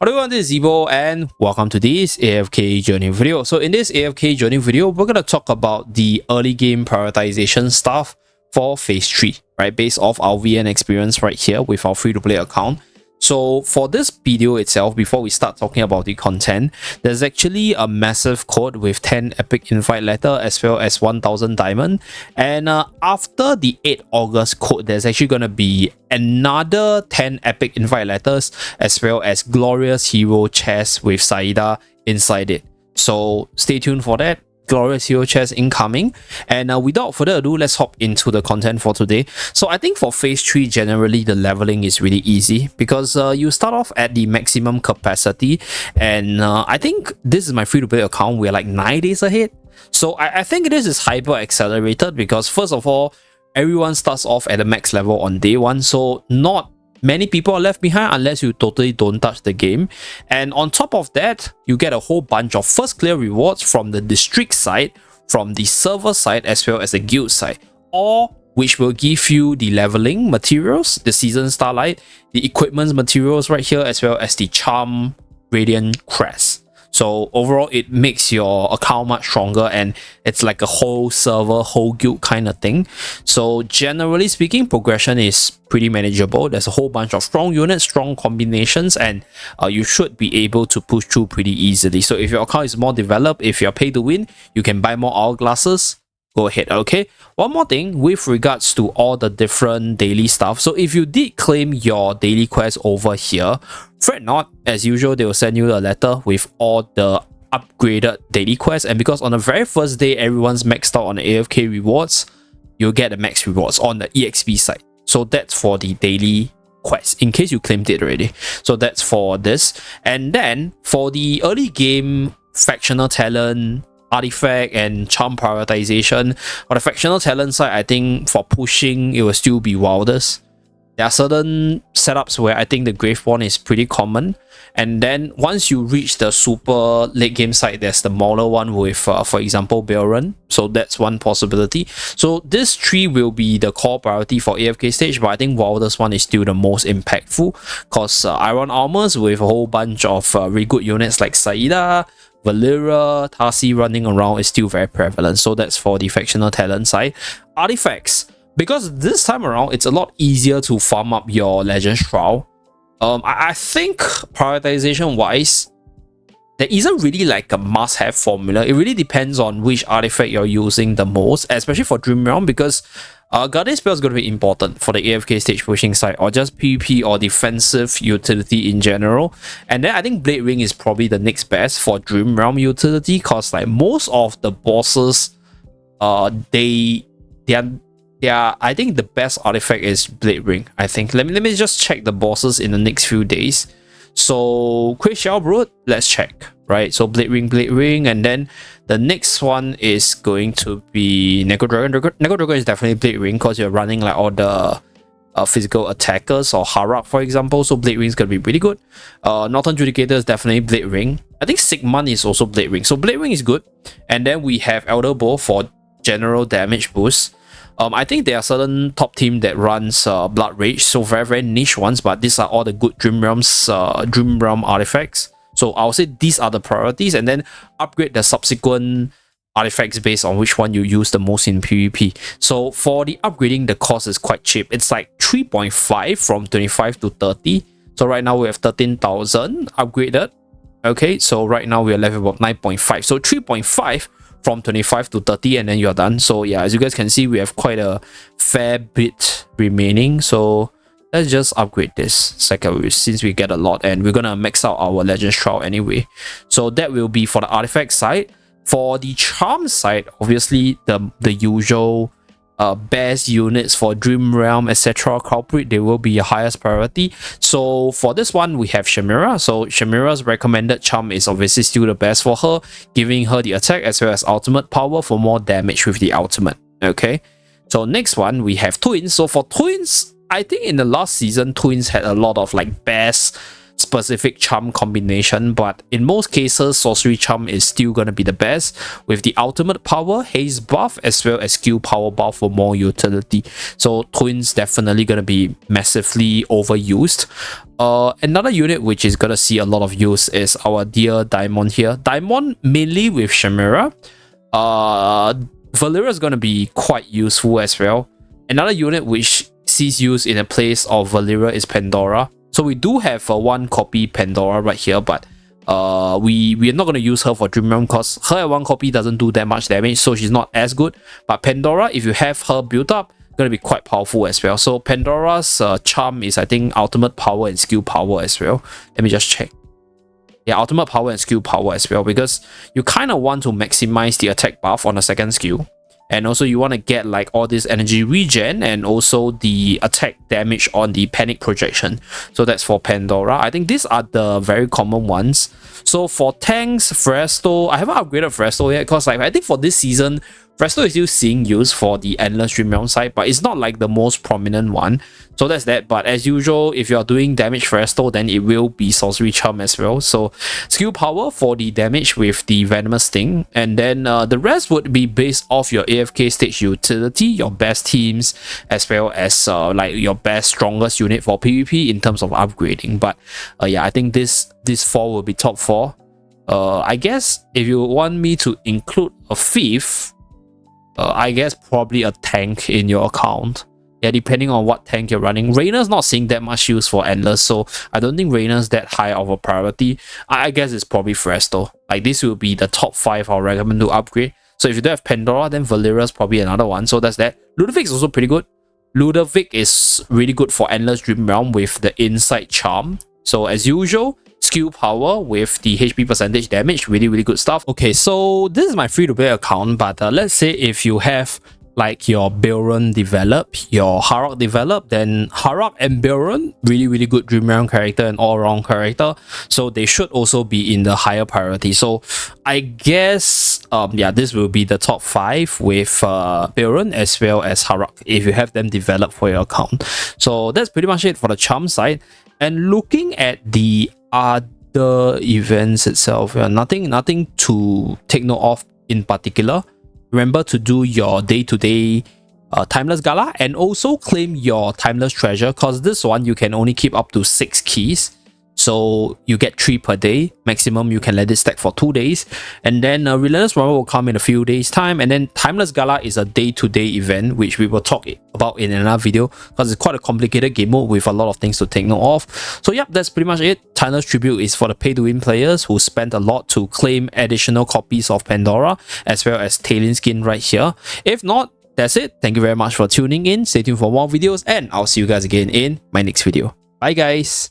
Hello everyone, this is Zeeebo and welcome to this AFK journey video. So in this AFK journey video, we're going to talk about the early game prioritization stuff for phase 3, right? Based off our VN experience right here with our free-to-play account. So for this video itself, before we start talking about the content, there's actually a massive code with 10 epic invite letter as well as 1000 diamond. And after the 8 August code, there's actually going to be another 10 epic invite letters as well as glorious hero chest with Saida inside it. So stay tuned for that. Glorious hero chest incoming, and without further ado, let's hop into the content for today. So I think for phase 3 generally the leveling is really easy because you start off at the maximum capacity, and I think this is my free-to-play account. We're like 9 days ahead, so I think this is hyper accelerated because first of all, everyone starts off at the max level on day 1, so not many people are left behind unless you totally don't touch the game. And on top of that, you get a whole bunch of first clear rewards from the district side, from the server side, as well as the guild side, all which will give you the leveling materials, the season starlight, the equipment materials right here, as well as the charm radiant crest. So overall, it makes your account much stronger, and it's like a whole server, whole guild kind of thing. So generally speaking, progression is pretty manageable. There's a whole bunch of strong units, strong combinations, and you should be able to push through pretty easily. So if your account is more developed, if you're pay to win, you can buy more hourglasses. Go ahead, okay? One more thing with regards to all the different daily stuff. So if you did claim your daily quest over here, fret not. As usual, they will send you a letter with all the upgraded daily quests. And because on the very first day, everyone's maxed out on the AFK rewards, you'll get the max rewards on the EXP side. So that's for the daily quest, in case you claimed it already. So that's for this. And then for the early game factional talent, artifact and charm prioritization, on the factional talent side, I think for pushing it will still be wildest. There are certain setups where I think the Graveborn is pretty common, and then once you reach the super late game side, there's the Mauler one with for example Baron. So that's one possibility. So this 3 will be the core priority for AFK stage, but I think wildest one is still the most impactful because Iron Armors with a whole bunch of really good units like Saida, Valera, Tarsi running around is still very prevalent. So that's for the factional talent side. Artifacts, because this time around it's a lot easier to farm up your Legend Shroud. I think prioritization wise, there isn't really like a must-have formula. It really depends on which artifact you're using the most, especially for Dream Realm, because Guardian Spell is going to be important for the AFK stage pushing side, or just PvP or defensive utility in general. And then I think Blade Ring is probably the next best for Dream Realm utility, because like most of the bosses, they are, I think the best artifact is Blade Ring. I think let me just check the bosses in the next few days. So Quick Shell Brood, let's check, right? So Blade Ring, and then the next one is going to be Necro Dragon. Necro Dragon is definitely Blade Ring because you're running like all the physical attackers or Harak, for example. So Blade Ring is going to be pretty good. Northern Judicator is definitely Blade Ring. I think Sigmund is also Blade Ring. So Blade Ring is good. And then we have Elder Bow for general damage boost. I think there are certain top team that runs Blood Rage, so very niche ones, but these are all the good Dream Realm artifacts. So I'll say these are the priorities, and then upgrade the subsequent artifacts based on which one you use the most in PvP. So for the upgrading, the cost is quite cheap. It's like 3.5 from 25 to 30. So right now we have 13,000 upgraded. Okay, so right now we are left with about 9.5. So 3.5 from 25 to 30, and then you're done. So yeah, as you guys can see, we have quite a fair bit remaining. So let's just upgrade this since we get a lot, and we're gonna max out our Legend Shroud anyway. So that will be for the artifact side. For the charm side, obviously the usual best units for Dream Realm, etc. culprit, they will be your highest priority. So for this one, we have Shamira. So Shamira's recommended charm is obviously still the best for her, giving her the attack as well as ultimate power for more damage with the ultimate. Okay, so next one we have Twins. So for Twins, I think in the last season, Twins had a lot of like best specific charm combination, but in most cases, sorcery charm is still gonna be the best with the ultimate power, haste buff, as well as skill power buff for more utility. So twins definitely gonna be massively overused. Another unit which is gonna see a lot of use is our dear Daimon here. Daimon mainly with Chimera. Valeria is gonna be quite useful as well. Another unit which sees use in a place of Valeria is Pandora. So we do have one copy Pandora right here, but we are not going to use her for Dream Realm because her at 1 copy doesn't do that much damage, so she's not as good. But Pandora, if you have her built up, going to be quite powerful as well. So Pandora's charm is, I think, ultimate power and skill power as well. Let me just check. Yeah, ultimate power and skill power as well, because you kind of want to maximize the attack buff on the second skill. And also you want to get like all this energy regen and also the attack damage on the panic projection. So that's for Pandora. I think these are the very common ones. So for tanks, Fresto, I haven't upgraded Fresto yet because like I think for this season, Fresto is still seeing use for the Endless Dream Realm side, but it's not like the most prominent one. So that's that. But as usual, if you're doing damage Fresto, then it will be Sorcery Charm as well. So skill power for the damage with the Venomous Sting. And then the rest would be based off your AFK stage utility, your best teams, as well as like your best, strongest unit for PvP in terms of upgrading. But yeah, I think this 4 will be top 4. I guess if you want me to include a 5th, I guess probably a tank in your account. Yeah, depending on what tank you're running. Rainer's not seeing that much use for Endless, so I don't think Rainer's that high of a priority. I guess it's probably Fresto. Like this will be the top 5 I'll recommend to upgrade. So if you don't have Pandora, then Valeria's probably another one. So that's that. Ludovic is also pretty good. Ludovic is really good for Endless Dream Realm with the Insight Charm. So as usual, skill power with the HP percentage damage, really good stuff. Okay, so this is my free-to-play account, but let's say if you have like your Bilron develop, your Harrock develop, then Harrock and Bilron, really good Dream Realm character and all-round character, so they should also be in the higher priority. So I guess yeah, this will be the top 5 with Bilron as well as Harrock if you have them developed for your account. So that's pretty much it for the charm side. And looking at the other events itself, nothing to take note of in particular. Remember to do your day-to-day Timeless Gala and also claim your Timeless Treasure, because this one you can only keep up to 6 keys. So you get 3 per day. Maximum you can let it stack for 2 days. And then Relentless Rumble will come in a few days time. And then Timeless Gala is a day-to-day event, which we will talk about in another video, because it's quite a complicated game mode with a lot of things to take note of. So yep, that's pretty much it. Timeless Tribute is for the pay-to-win players who spent a lot to claim additional copies of Pandora, as well as Talon skin right here. If not, that's it. Thank you very much for tuning in. Stay tuned for more videos, and I'll see you guys again in my next video. Bye guys!